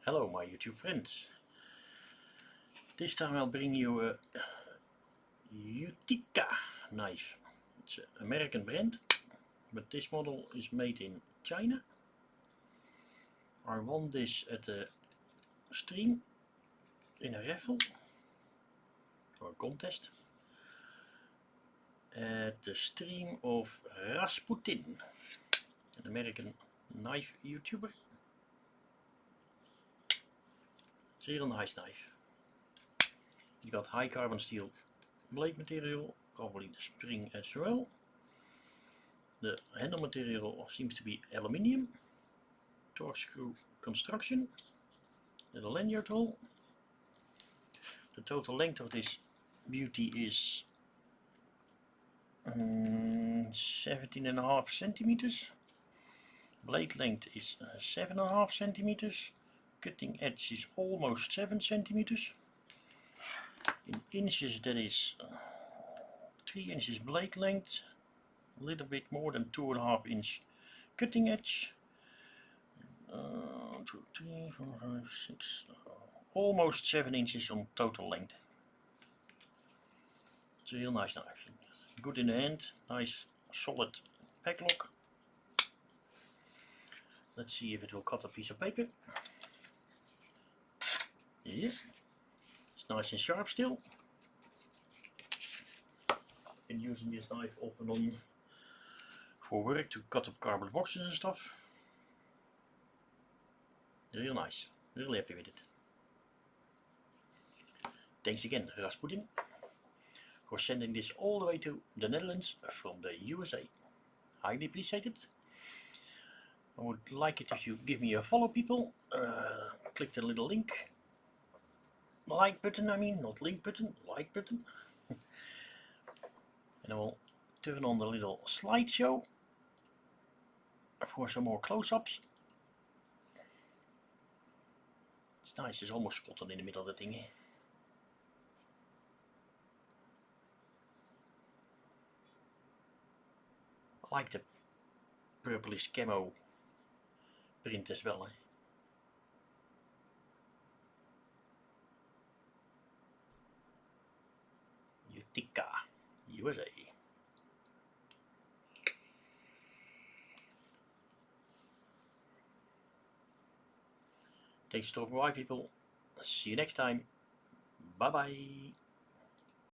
Hello my YouTube friends. This time I'll bring you a Utica knife. It's an American brand, but this model is made in China. I won this at a stream in a raffle or a contest at the stream of Rasputin, an American knife YouTuber. It's a real nice knife. You got high carbon steel blade material, probably the spring as well. The handle material seems to be aluminium, torque screw construction, and a lanyard hole. The total length of this beauty is 17.5 centimeters. Blade length is 7.5 centimeters. Cutting edge is almost 7 centimeters. In inches that is 3 inches blade length, a little bit more than 2.5 inch cutting edge. 2, 3, 4, 5, 6, almost 7 inches on total length. It's a real nice knife. Good in the hand, nice solid pack lock. Let's see if it will cut a piece of paper. Yeah, it's nice and sharp still. Been using this knife off and on for work to cut up cardboard boxes and stuff. Real nice, really happy with it. Thanks again Rasputin for sending this all the way to the Netherlands from the USA. Highly appreciate it. I would like it if you give me a follow, people. Click the little link. Like button, I mean, not link button, like button. And I will turn on the little slideshow for some more close-ups. It's nice, it's almost spotted in the middle of the thing. I like the purplish camo print as well. Utica, USA. Thanks for stopping by, people. See you next time. Bye bye.